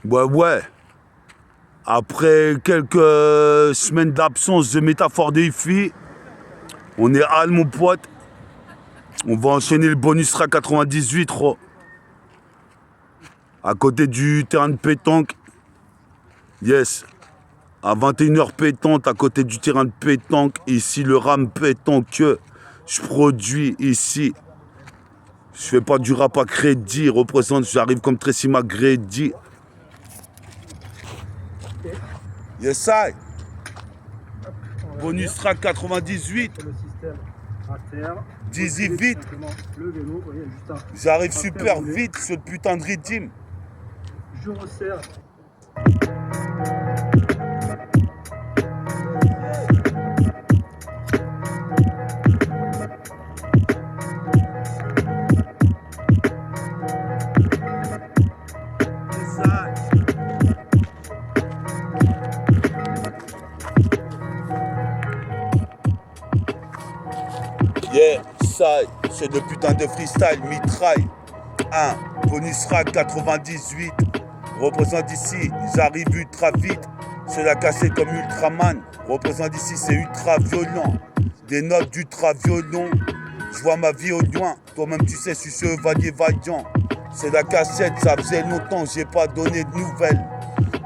Ouais. Après quelques semaines d'absence de métaphore de hi-fi, on est hal mon pote. On va enchaîner le bonus track 98 à côté du terrain de pétanque. Yes. À 21h pétante, à côté du terrain de pétanque. Ici, le rame pétanque que je produis ici. Je fais pas du rap à crédit. Représente, j'arrive comme Tracy McGrady. Yes, I. Bonus track 98. Dizzy vite. J'arrive super vite sur le putain de rythme. Je resserre. Yeah, ça, c'est le putain de freestyle, mitraille. 1, bonus track 98. Représente ici, j'arrive ultra vite. C'est la cassette comme Ultraman. Représente ici, c'est ultra violent. Des notes d'ultra violon. Je vois ma vie au loin. Toi-même, tu sais, je suis chevalier vaillant. C'est la cassette, ça faisait longtemps, j'ai pas donné de nouvelles.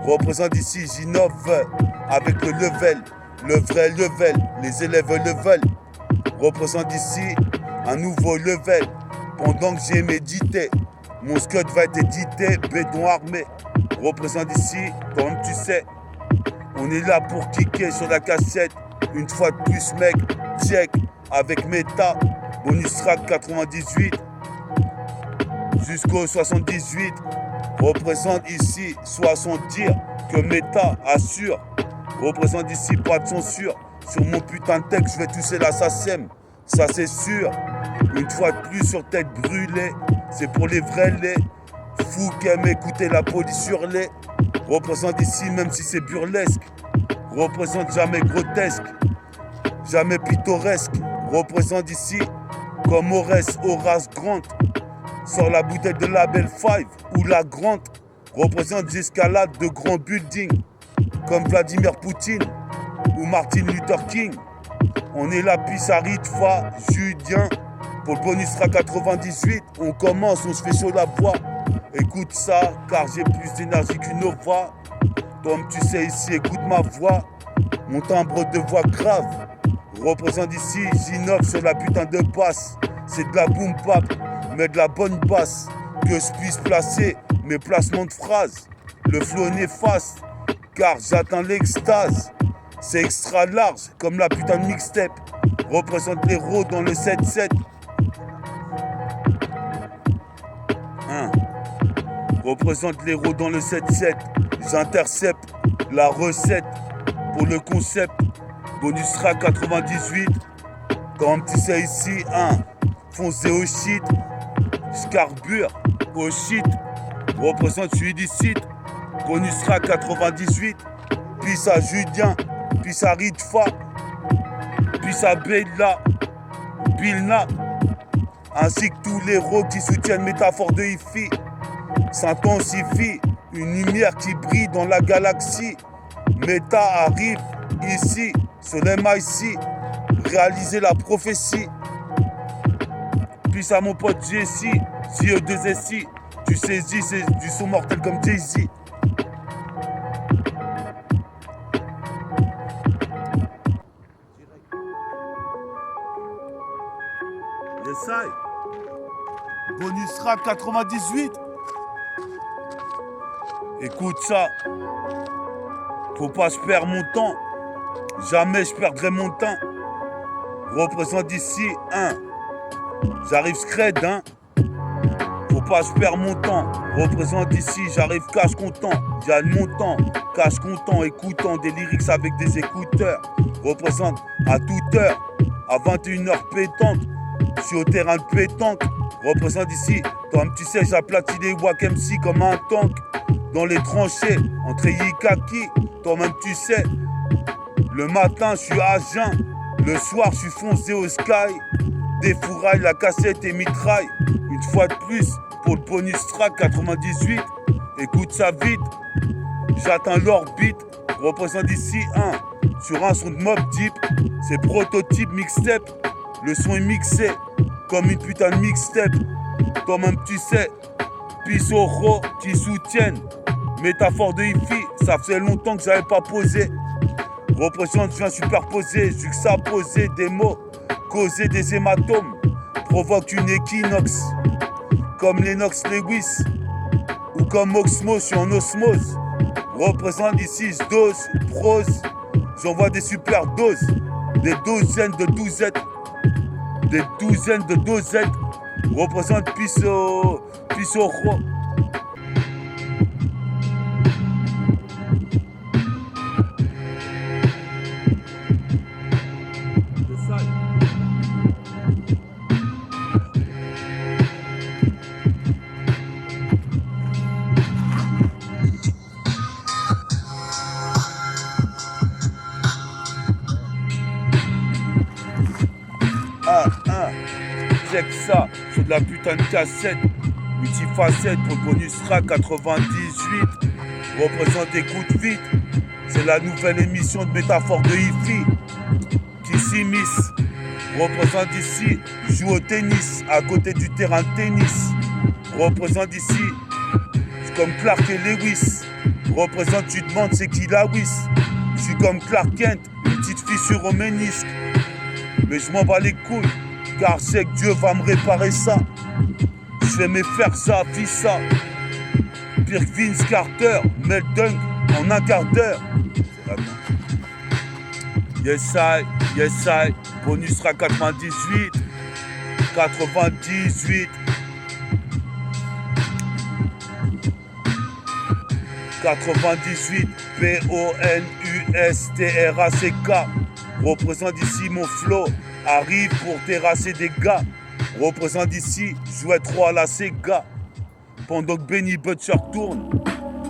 Représente ici, j'innove avec le level. Le vrai level, les élèves le veulent. Représente ici un nouveau level. Pendant que j'ai médité, mon scud va être édité, béton armé. Représente ici, comme tu sais, on est là pour kicker sur la cassette. Une fois de plus, mec, check avec Meta, bonus track 98 jusqu'au 78. Représente ici, soit son dire que Meta assure. Représente ici, pas de censure. Sur mon putain de texte, je vais toucher la SACEM, ça c'est sûr. Une fois de plus sur tête brûlée, c'est pour les vrais laits. Fous qui aiment écouter la police hurler. Représente ici, même si c'est burlesque. Représente jamais grotesque, jamais pittoresque. Représente ici, comme Horace Grant. Sort la bouteille de la Belle Five ou la Grande. Représente j'escalade de grands buildings, comme Vladimir Poutine ou Martin Luther King. On est là, Pissarritfa, Judien. Pour le bonus track 98, on commence, on se fait chaud la voix. Écoute ça, car j'ai plus d'énergie qu'une Nova. Comme tu sais ici, écoute ma voix. Mon timbre de voix grave. Représente ici, j'innove sur la putain de basse. C'est de la boom bap, mais de la bonne basse. Que je puisse placer mes placements de phrases. Le flow néfaste, car j'atteins l'extase. C'est extra large, comme la putain de mixtape. Représente l'héros dans le 7-7. Représente l'héros dans le 7-7. J'intercepte la recette pour le concept. Bonus track 98. Comme tu sais ici, foncez au shit. J'carbure au shit. Représente, je suis d'ici. Bonus track 98. Puis à Julien. Puis à Ritfa. Puis à Bella. Bilna. Ainsi que tous les héros qui soutiennent métaphore de hi-fi. S'intensifie, une lumière qui brille dans la galaxie. Meta arrive ici, sur l'MIC, réaliser la prophétie. Puis à mon pote Jesse, JE2SI, tu saisis, c'est du son mortel comme Jay-Z. Yes, I. Bonus track 98. Écoute ça, faut pas que je perds mon temps, jamais je perdrai mon temps. Représente ici, j'arrive scred, faut pas que je perds mon temps. Représente ici, j'arrive cash content, gagne mon temps, cash content, écoutant des lyrics avec des écouteurs. Représente à toute heure, à 21h pétante, je suis au terrain de pétanque. Représente ici, comme tu sais, j'aplatis les Wack MC comme un tank. Dans les tranchées, entre Yikaki, toi-même tu sais. Le matin, je suis à jeun. Le soir, je suis foncé au sky. Défouraille la cassette et mitraille. Une fois de plus, pour le bonus track 98. Écoute ça vite, j'atteins l'orbite, représente ici un, sur un son de Mob Deep, c'est prototype mixtape, le son est mixé, comme une putain de mixtape, toi-même tu sais, Pissoro qui soutiennent, métaphore de hi-fi, ça faisait longtemps que j'avais pas posé, représente, je viens superposer, juxtaposer des mots, causer des hématomes, provoque une équinoxe, comme Lennox Lewis, ou comme Oxmo, je suis en osmose. Représente ici, je dose, prose, j'envoie des super doses, des douzaines de douzettes, des douzaines de dosettes. Représente Pissoro. Check ça, sur de la putain de cassette, multifacette pour le bonus track 98. Représente écoute vite, c'est la nouvelle émission de métaphore de hi-fi qui s'immisce. Représente ici, joue au tennis à côté du terrain de tennis. Représente ici, c'est comme Clark et Lewis. Représente, tu demandes c'est qui la Wiss. Je suis comme Clark Kent, une petite fissure au ménisque. Mais je m'en bats les couilles, car je sais que Dieu va me réparer ça. Je vais me faire ça, fils ça. Pire que Vince Carter, Mel Dunk en un quart d'heure. Yes I, bonus sera 98. 98. 98, P-O-N-U-S-T-R-A-C-K. Représente ici mon flow, arrive pour terrasser des gars. Représente ici, jouais trop à la Sega. Pendant que Benny Butcher tourne.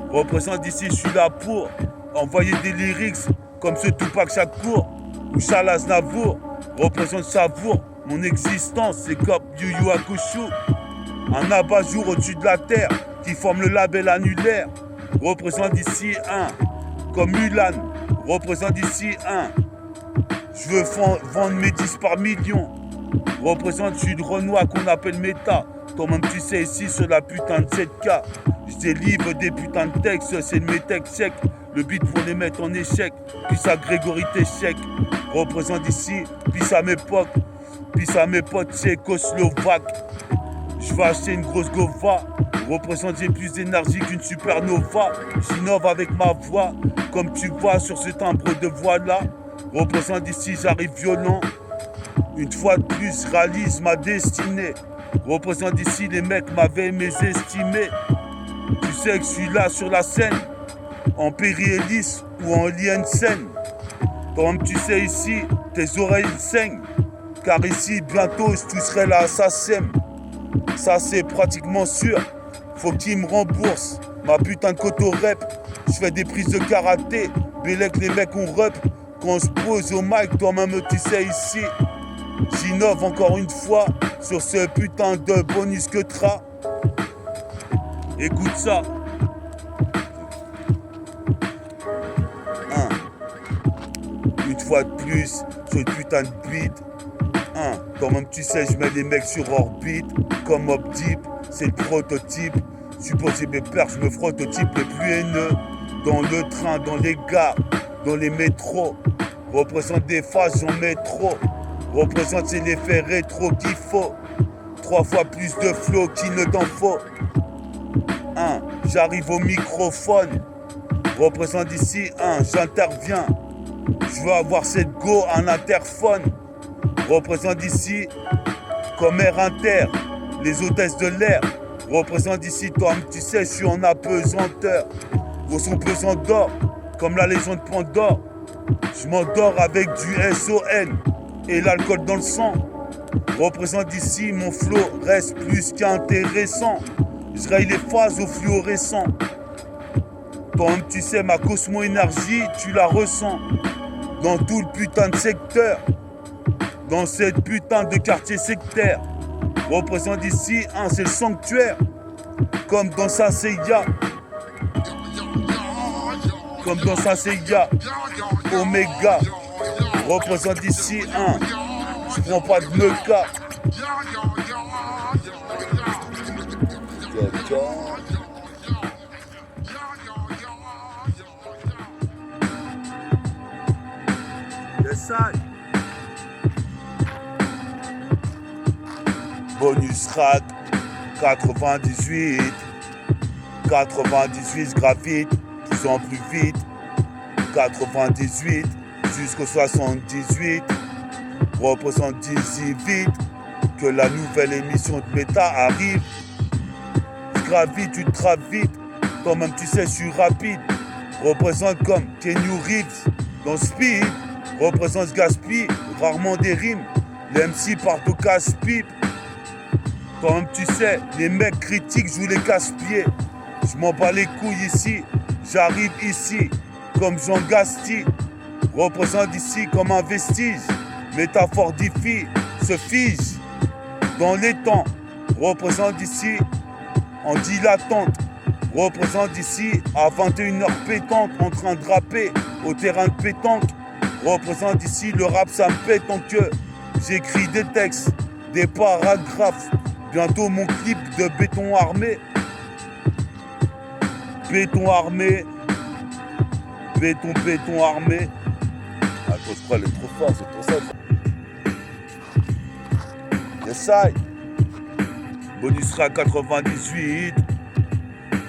Représente ici, je suis là pour envoyer des lyrics comme ce Tupac Shakur ou Charles Aznavour. Représente Savour, mon existence, c'est comme Yu Yu Hakusho. Un abat-jour au-dessus de la terre qui forme le label annulaire. Représente ici un, comme Mulan. Représente ici un. Je veux vendre mes 10 par million. Représente, je suis le Renoir qu'on appelle méta. Toi-même tu sais ici sur la putain de 7K. Je délivre des putains de textes, c'est le métexte sec. Le beat pour les mettre en échec. Puis ça Grégory Téchec. Représente ici, puis ça mes potes. Puis ça mes potes tchécoslovaques. Je vais acheter une grosse gova. Représente, j'ai plus d'énergie qu'une supernova. J'innove avec ma voix, comme tu vois sur ce timbre de voix là. Représente ici, j'arrive violent. Une fois de plus, réalise ma destinée. Représente ici, les mecs m'avaient mésestimé. Tu sais que je suis là sur la scène, en Péri-Hélice ou en Liensen. Comme tu sais ici, tes oreilles saignent. Car ici, bientôt, je toucherai la SACEM. Ça, c'est pratiquement sûr. Faut qu'il me rembourse ma putain de coto-rep. Je fais des prises de karaté. Bélec, les mecs, on rep. Quand je pose au mic, toi-même, tu sais ici. J'innove encore une fois sur ce putain de bonus que tra. Écoute ça. Une fois de plus, sur le putain de beat. Toi-même, tu sais, je mets les mecs sur orbite. Comme Mob Deep, c'est le prototype. Supposé mes pères, je me frotte aux types les plus haineux. Dans le train, dans les gares, dans les métros. Représente des phases en métro. Représente c'est l'effet rétro qu'il faut. 3 fois plus de flow qu'il ne t'en faut. J'arrive au microphone. Représente ici, j'interviens. Je veux avoir cette go en interphone. Représente ici comme Air Inter, les hôtesses de l'air. Représente ici, toi, tu sais, je suis en apesanteur. Vos sons pesants d'or, comme la légende Pandore. Je m'endors avec du SON et l'alcool dans le sang. Représente ici, mon flow reste plus qu'intéressant. Je raye les phases au fluorescent. Toi, tu sais, ma cosmo-énergie, tu la ressens. Dans tout le putain de secteur. Dans cette putain de quartier sectaire. Représente ici, c'est le sanctuaire. Comme dans Saint-Seiya. comme dans Saint-Seiya, Omega, représente ici un, je prends pas de meca. Yes, I. Bonus rack 98, 98 graphite, plus en plus vite, 98 jusqu'au 78, représente d'ici vite que la nouvelle émission de méta arrive. Je gravite, tu te vite, toi-même tu sais je suis rapide, représente comme Kenny Reeves dans Speed, représente gaspille, rarement des rimes, les MC partent au casse-pipe. Toi-même tu sais, les mecs critiques jouent les casse-pieds. Je m'en bats les couilles ici, j'arrive ici comme Jean Gasti, représente ici comme un vestige, métaphore d'IFI se fige dans les temps, représente ici en dilatante, représente ici à 21h pétante en train de rapper au terrain de pétanque, représente ici le rap ça me pète en queue, j'écris des textes, des paragraphes, bientôt mon clip de béton armé. Béton armé. Béton armé. Attends, je crois qu'elle est trop forte, c'est pour ça. Yes, I. Bonus rack 98.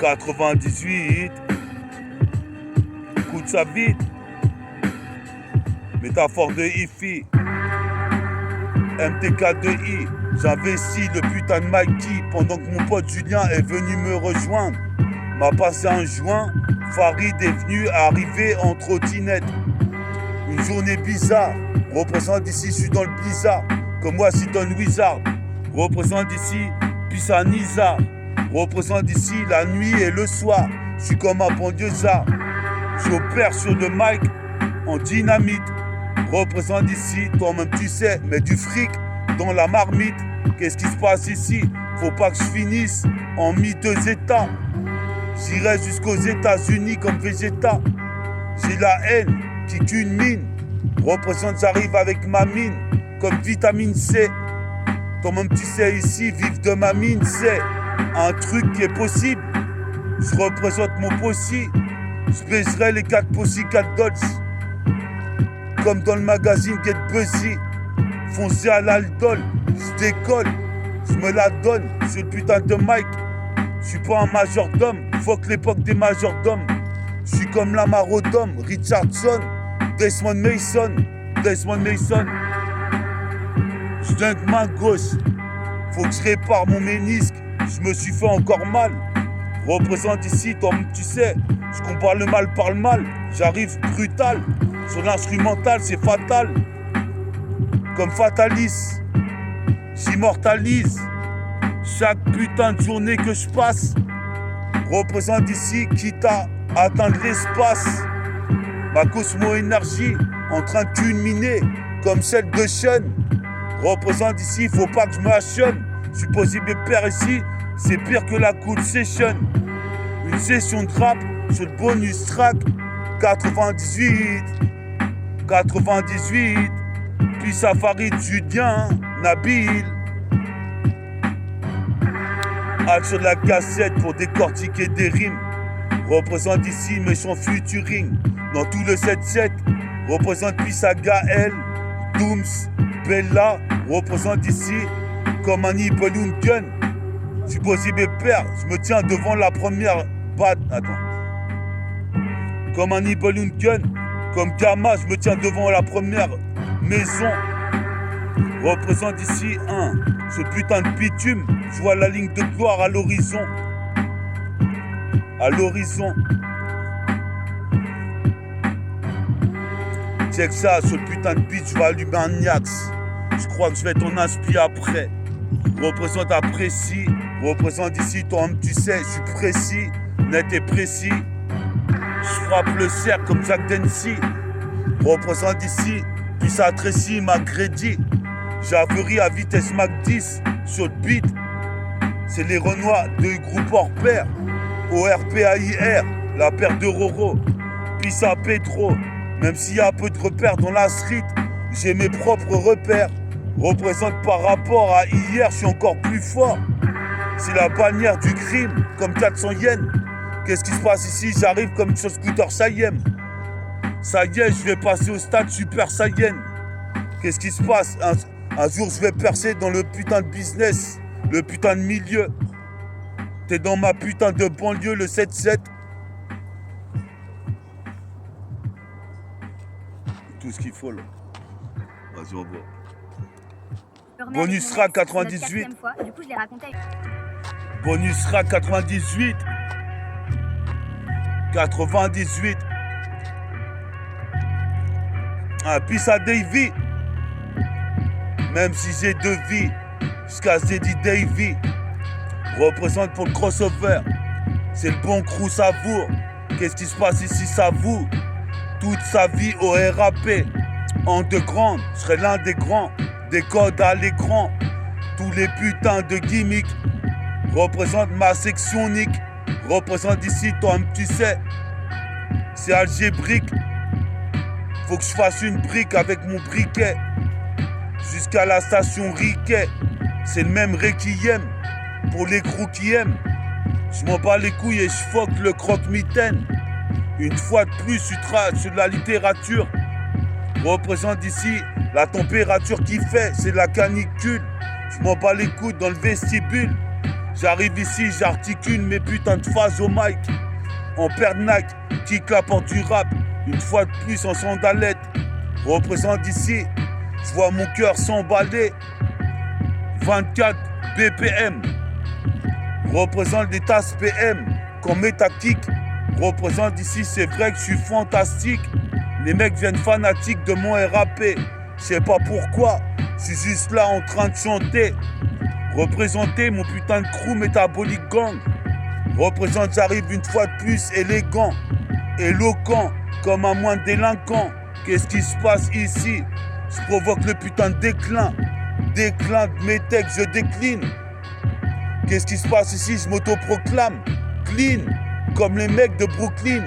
98. Coup de sa vite. Métaphore de IFI. MTK2I. J'investis le putain de Mikey pendant que mon pote Julien est venu me rejoindre. M'a passé un joint, Farid est venu arriver en trottinette. Une journée bizarre, représente ici, je suis dans le blizzard. Comme Washington Wizard, représente ici, Pissa Nizar. Représente ici la nuit et le soir, je suis comme un banlieusard. J'opère sur le mic en dynamite. Représente ici, toi-même tu sais, mets du fric dans la marmite. Qu'est-ce qui se passe ici? Faut pas que je finisse en miteux état. J'irai jusqu'aux États-Unis comme Vegeta. J'ai la haine qui culmine. Représente, j'arrive avec ma mine comme vitamine C. Toi-même tu sais ici, vivre de ma mine, c'est un truc qui est possible. Je représente mon possi. Je baiserai les 4 possi, 4 dodge. Comme dans le magazine Get Busy. Foncé à l'aldol, je décolle, je me la donne sur le putain de mic. Je suis pas un majordome, fuck l'époque des majordomes. Je suis comme la Marodome, Richardson, Desmond Mason. Je dingue main gauche, faut que je répare mon ménisque, je me suis fait encore mal. Représente ici, toi tu sais, je compare le mal par le mal, j'arrive brutal. Sur l'instrumental, c'est fatal. Comme Fatalis, j'immortalise chaque putain de journée que je passe. Représente ici, quitte à atteindre l'espace. Ma cosmo-énergie en train de culminer comme celle de Sean. Représente ici, faut pas que je me hachonne. Je suis possible père ici, c'est pire que la cool session. Une session de rap sur le bonus track 98. Puis Safari, Julien, Nabil. Halte sur la cassette pour décortiquer des rimes. Représente ici méchant futuring. Dans tout le 7-7, représente Pissa Gaël, Dooms, Bella. Représente ici comme un balloon gun. Je suis possible père, je me tiens devant la première batte. Attends. Comme un balloon gun. Comme Gamma, je me tiens devant la première maison. Représente ici ce putain de bitume. Je vois la ligne de gloire à l'horizon. À l'horizon. Check ça, ce putain de beat, je vais allumer un Niax. Je crois que je vais t'en inspirer après. Représente apprécie. Représente ici, toi-même tu sais, je suis précis, net et précis. Je frappe le cercle comme Jack Dempsey. Représente ici, puis ça Tracy, McGrady. J'averie à vitesse Mach 10 sur le beat. C'est les Renois de groupe hors pair. ORPAIR, la paire de Roro. Pissa Pedro. Même s'il y a peu de repères dans la street, j'ai mes propres repères. Représente par rapport à hier, je suis encore plus fort. C'est la bannière du crime, comme 400 yens. Qu'est-ce qui se passe ici? J'arrive comme sur scooter Saiyan. Ça y est, je vais passer au stade Super Saiyan. Qu'est-ce qui se passe? Un jour, je vais percer dans le putain de business, le putain de milieu. T'es dans ma putain de banlieue, le 7-7. Tout ce qu'il faut là. Vas-y, on voit. Bonus Rack 98. Fois. Du coup, je l'ai raconté. Bonus Rack 98. 98. Ah, peace à Davy. Même si j'ai deux vies, jusqu'à Zeddy Davy. Représente pour le crossover. C'est le bon crew savoure. Qu'est-ce qui se passe ici, savoure? Toute sa vie au RAP. En deux grandes, je serai l'un des grands. Des codes à l'écran. Tous les putains de gimmicks représentent ma section nique. Représente ici, toi, tu sais. C'est algébrique. Faut que je fasse une brique avec mon briquet. Jusqu'à la station Riquet. C'est le même requiem pour les crews qui aiment. Je m'en bats les couilles et je fuck le croque-mitaine. Une fois de plus, tu traces sur la littérature. Représente ici la température qui fait, c'est la canicule. Je m'en bats les couilles dans le vestibule. J'arrive ici, j'articule mes putains de phases au mic. En pernac, qui apporte du rap. Une fois de plus en sandalette. Représente ici, je vois mon cœur s'emballer. 24 BPM. Représente des tasses PM. Quand mes tactiques représente ici, c'est vrai que je suis fantastique. Les mecs viennent fanatiques de mon RAP. Je sais pas pourquoi, je suis juste là en train de chanter. Représenter mon putain de crew métabolique gang. Représente, j'arrive une fois de plus élégant, éloquent, comme un moine délinquant. Qu'est-ce qui se passe ici? Je provoque le putain de déclin. Déclin de mes textes, je décline. Qu'est-ce qui se passe ici? Je m'autoproclame clean, comme les mecs de Brooklyn.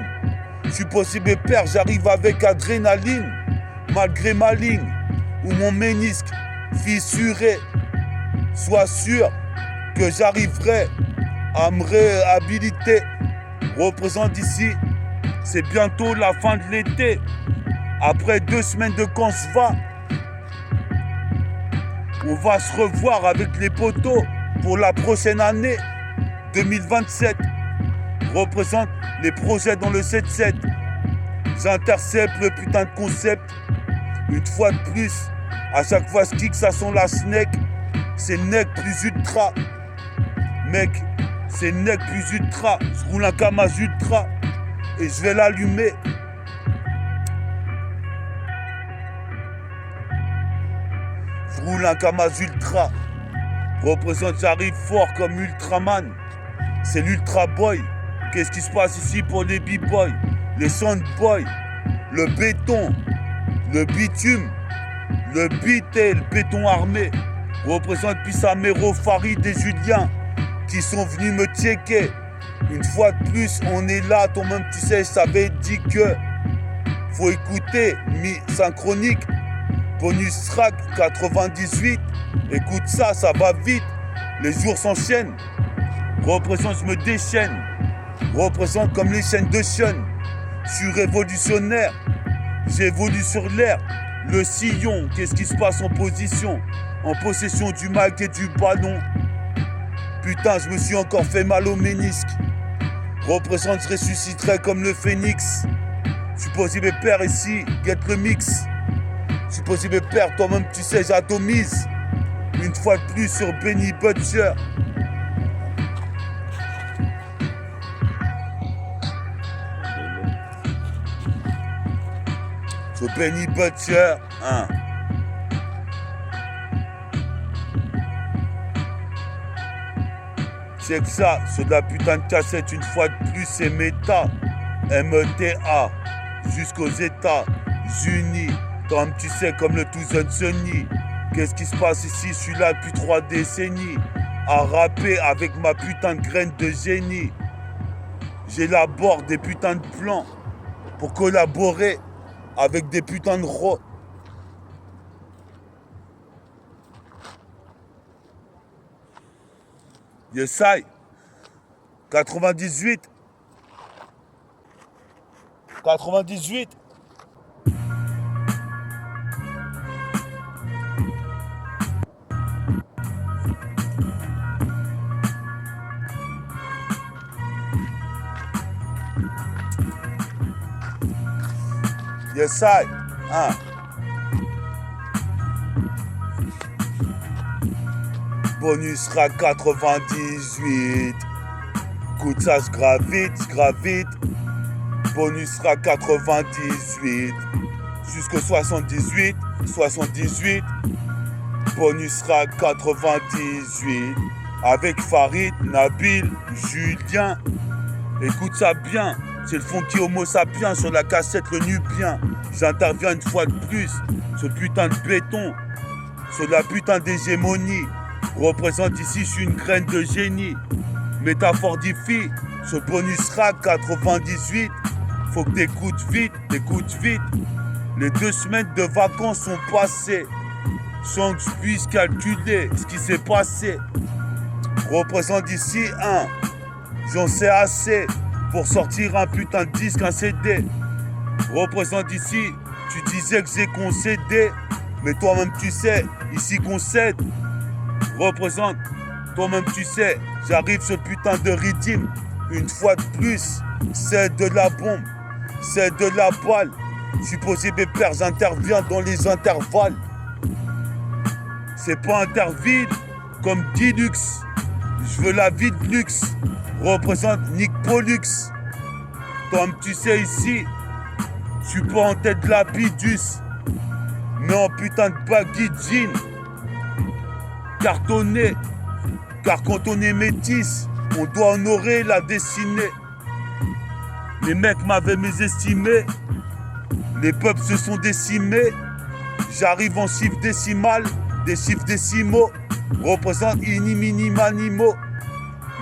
Je suis possible et père, j'arrive avec adrénaline. Malgré ma ligne, ou mon ménisque fissuré. Sois sûr que j'arriverai à me réhabiliter. Représente ici, c'est bientôt la fin de l'été. Après 2 semaines de camp, on va se revoir avec les poteaux pour la prochaine année 2027. Représente les projets dans le 7-7. J'intercepte le putain de concept. Une fois de plus, à chaque fois je kick, ça sent la snake. C'est nec plus ultra. Mec, c'est nec plus ultra. Je roule un Kamaz ultra et je vais l'allumer. Je roule un Kamaz ultra. Représente, j'arrive fort comme Ultraman. C'est l'Ultra Boy. Qu'est-ce qui se passe ici pour les B-Boys, les Soundboys, le béton, le bitume, le beat et le béton armé. Représente Pissamero, Farid et Julien qui sont venus me checker. Une fois de plus, on est là, toi-même tu sais, je t'avais dit que faut écouter mi-synchronique. Bonus Rack 98. Écoute ça, ça va vite. Les jours s'enchaînent. Représente, je me déchaîne. Représente comme les chaînes de Sean. Je suis révolutionnaire. J'évolue sur l'air. Le sillon, qu'est-ce qui se passe en position? En possession du mic et du ballon. Putain, je me suis encore fait mal au ménisque. Représente, je ressusciterai comme le phénix. Je suis possible père ici, get le mix. Je suis possible père, toi-même tu sais, j'atomise. Une fois de plus sur Benny Butcher. Sur Benny Butcher, hein. C'est que ça, sur de la putain de cassette, une fois de plus, c'est méta. META, jusqu'aux États-Unis. Comme tu sais, comme le Tucson Sunny. Qu'est-ce qui se passe ici? Je suis là depuis 3 décennies. À rapper avec ma putain de graine de génie. J'élabore des putains de plans. pour collaborer avec des putains de rois. Yesai, 98. 98. Yesai, hein. Bonus rack 98. Écoute ça, se gravite. Bonus rack 98. Jusqu'au 78. Bonus rack 98. Avec Farid, Nabil, Julien. Écoute ça bien. C'est le funky homo sapiens sur la cassette le nubien. J'interviens une fois de plus. Ce putain de béton. Sur la putain d'hégémonie. Représente ici, je suis une graine de génie. Métaphore diffie, ce bonus rack 98. Faut que t'écoutes vite. Les 2 semaines de vacances sont passées. Sans que je puisse calculer ce qui s'est passé. Représente ici un. J'en sais assez pour sortir un putain de disque, un CD. Représente ici, tu disais que j'ai concédé. Mais toi-même tu sais, ici qu'on cède. Représente, toi-même tu sais, j'arrive ce putain de rythme. Une fois de plus, c'est de la bombe, c'est de la balle. Supposé mes pères, j'interviens dans les intervalles. C'est pas interville comme Dilux. Je veux la vie de luxe. Représente Nick Pollux. Toi-même tu sais ici, je suis pas en tête de la bidus, mais en putain de baggy jean. Cartonné, car quand on est métis, on doit honorer la destinée. Les mecs m'avaient mésestimé, les peuples se sont décimés. J'arrive en chiffre décimal, des chiffres décimaux représentent ini mini manimo.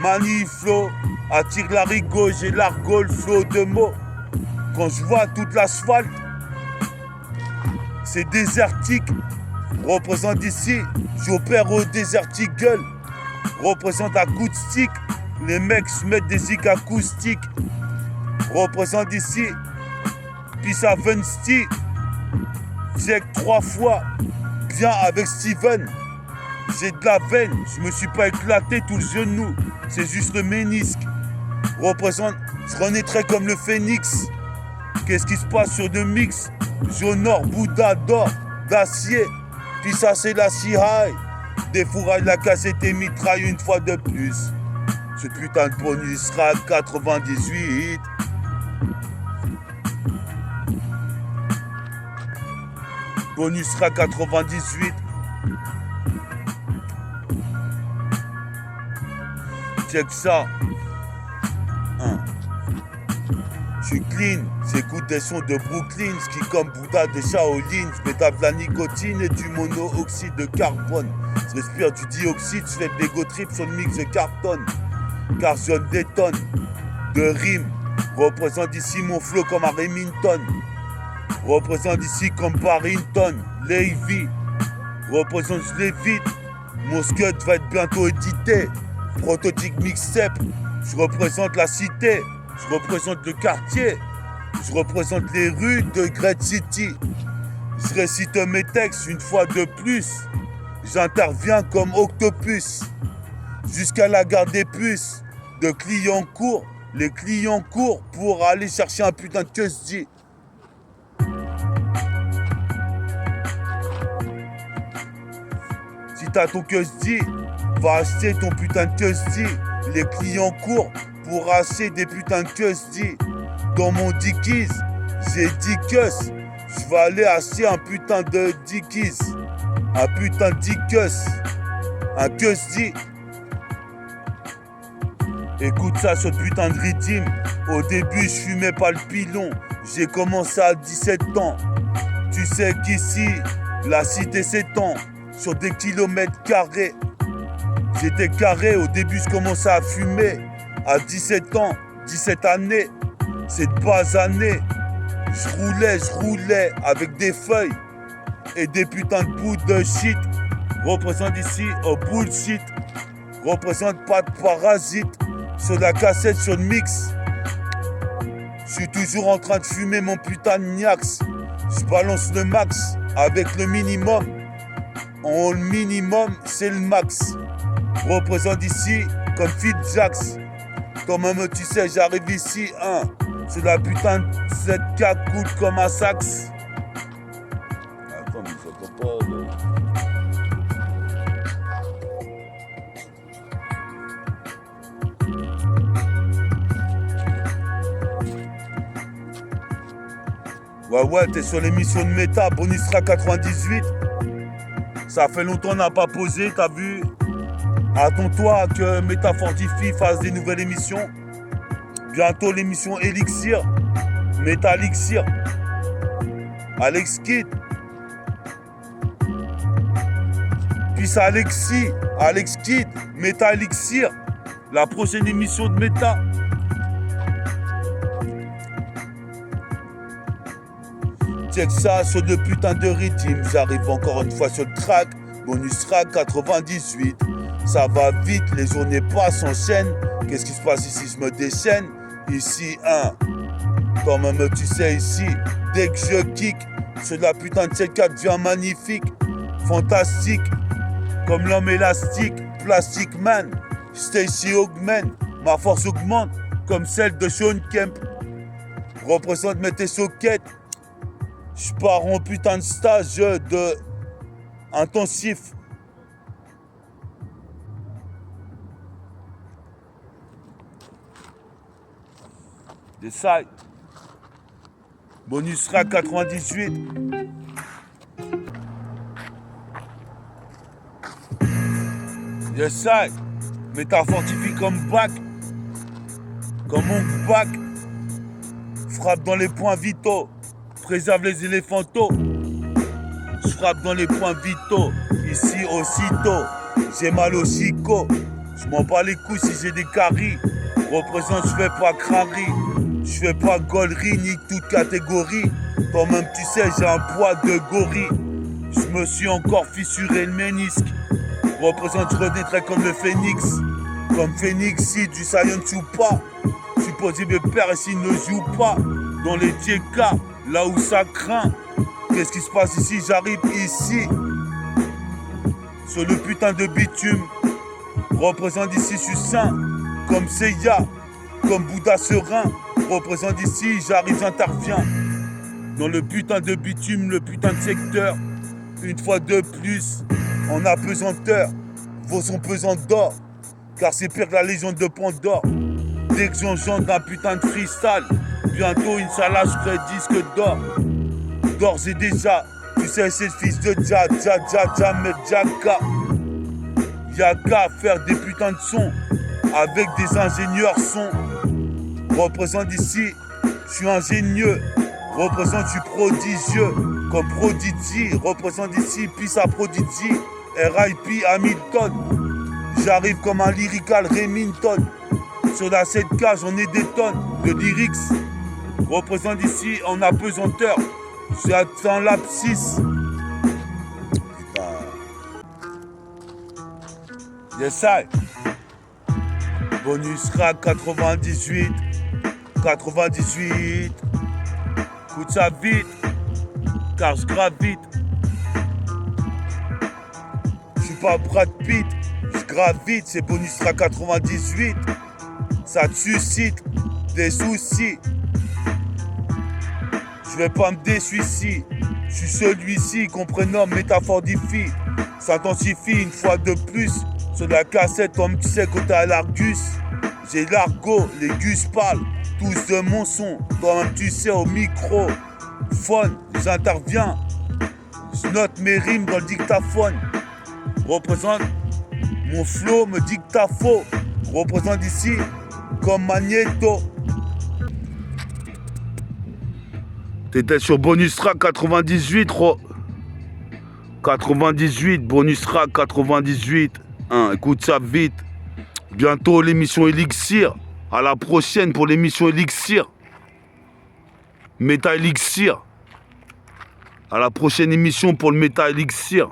Maniflo, attire l'arigot, j'ai l'argot, le flot de mots. Quand je vois toute l'asphalte, c'est désertique. Représente ici, j'opère au Desert Eagle. Représente acoustique, les mecs se mettent des zigs acoustiques. Représente ici, Pisa Vensti. Check 3 fois, bien avec Steven. J'ai de la veine, je me suis pas éclaté tout le genou, c'est juste le ménisque. Représente, je renaîtrai comme le phénix. Qu'est-ce qui se passe sur le mix? J'honore Bouddha d'or, d'acier. Puis ça c'est la Sihai. Défouraille la cassette et mitraille une fois de plus. Ce putain de bonus rack 98. Bonus rack 98. Check ça. Je suis clean, j'écoute des sons de Brooklyn, ce qui comme Bouddha de Shaolin, je m'étape de la nicotine et du monoxyde de carbone. Je respire du dioxyde, je fais de l'ego trip sur le mix de carton. Car je détonne de rimes, représente ici mon flow comme à Remington. Représente ici comme Barrington, Levy. Représente je l'évite, mon scud va être bientôt édité. Prototype mixtape, je représente la cité. Je représente le quartier, je représente les rues de Great City. Je récite mes textes une fois de plus. J'interviens comme Octopus. Jusqu'à la gare des puces. De clients courent, les clients courent pour aller chercher un putain de QSD. Si t'as ton QSD, va acheter ton putain de QSD. Les clients courent pour acheter des putains de QSD. Dans mon Dickies, j'ai 10 cuss. Je vais aller acheter un putain de Dickies. Un putain de Dickus. Un QSD. Écoute ça, ce putain de rythme. Au début, je fumais pas le pilon. J'ai commencé à 17 ans. Tu sais qu'ici, la cité s'étend sur des kilomètres carrés. J'étais carré, au début, je commençais à fumer. À 17 ans, 17 années, c'est de bas années. Je roulais avec des feuilles et des putains de poudre de shit. Représente ici au bullshit. Représente pas de parasite. Sur la cassette, sur le mix. Je suis toujours en train de fumer mon putain de niax. Je balance le max avec le minimum. Le minimum, c'est le max. Représente ici comme Phil Jax. Toi-même, tu sais, j'arrive ici, hein. C'est la putain de 7K coûte comme un sax. Attends, mais ça peut pas. Ouais, t'es sur l'émission de Méta, Bonusra 98. Ça fait longtemps qu'on n'a pas posé, t'as vu? Attends-toi que Méta Fortify fasse des nouvelles émissions. Bientôt l'émission Elixir, Méta Elixir. Alex Kidd. Puis c'est Alex Kidd, Méta Elixir. La prochaine émission de Méta. Check ça sur de putain de rythme. J'arrive encore une fois sur le track. Bonus track 98. Ça va vite, les journées passent, s'enchaînent. Qu'est-ce qui se passe ici? Je me déchaîne. Ici, toi-même, tu sais, ici, dès que je kick sur la putain de cette carte, devient magnifique, fantastique, comme l'homme élastique, Plastic Man, Stacy Ogman. Ma force augmente, comme celle de Sean Kemp. Représente mes sockets. Je pars en putain de stage de intensif. Des sites. Bonus rack 98. Des sites. Métafortifie comme bac. Comme mon bac. Frappe dans les points vitaux. Préserve les éléphantaux. Je frappe dans les points vitaux. Ici aussitôt. J'ai mal au chico. Je m'en bats les couilles si j'ai des caries. Représente, je fais pas crari. Je fais pas gaulerie ni toute catégorie. Toi-même tu sais, j'ai un poids de gorille. Je me suis encore fissuré le ménisque. Représente, je renaîtrai comme le phénix. Comme phénix, si du Saiyan ne joue pas. Supposé mes pères ici ne jouent pas. Dans les TK, là où ça craint. Qu'est-ce qui se passe ici? J'arrive ici. Sur le putain de bitume. Représente ici, je suis saint. Comme Seiya. Comme Bouddha serein. Représente ici, j'arrive, j'interviens. Dans le putain de bitume, le putain de secteur. Une fois de plus, en apesanteur. Vos sont pesants d'or. Car c'est pire que la légende de Pandore. Dès que j'enchante un putain de freestyle, bientôt une salade, je ferai disque d'or. D'ores et déjà, tu sais, c'est le fils de mais Jaka. Y'a qu'à faire des putains de sons avec des ingénieurs sons. Représente ici, je suis ingénieux. Représente, je suis prodigieux. Comme Prodigy, représente ici, puis ça Prodigy. RIP Hamilton. J'arrive comme un lyrical Remington. Sur la 7K, j'en ai des tonnes de lyrics. Représente ici en apesanteur. J'attends l'abscisse. Putain. Yes, I. Bonus rack 98. 98. Écoute ça vite. Car je gravite. Je suis pas Brad Pitt. Je gravite. C'est bonus rack 98. Ça te suscite des soucis. Je vais pas me désuicider. Je suis celui-ci qu'on prénomme Métafortifie. S'intensifie une fois de plus. Sur la cassette, comme tu sais, quand t'es à l'Argus. J'ai l'argot, les gus parlent. Tous de mon son. Toi-même, tu sais, au micro. Phone, j'interviens. Je note mes rimes dans le dictaphone. Représente mon flow, me dictafo. Représente ici comme Magneto. T'étais sur Bonus Track 98, 98, Bonus Track 98. Écoute ça vite. Bientôt l'émission Elixir. À la prochaine pour l'émission Elixir. Méta Elixir. À la prochaine émission pour le Méta Elixir.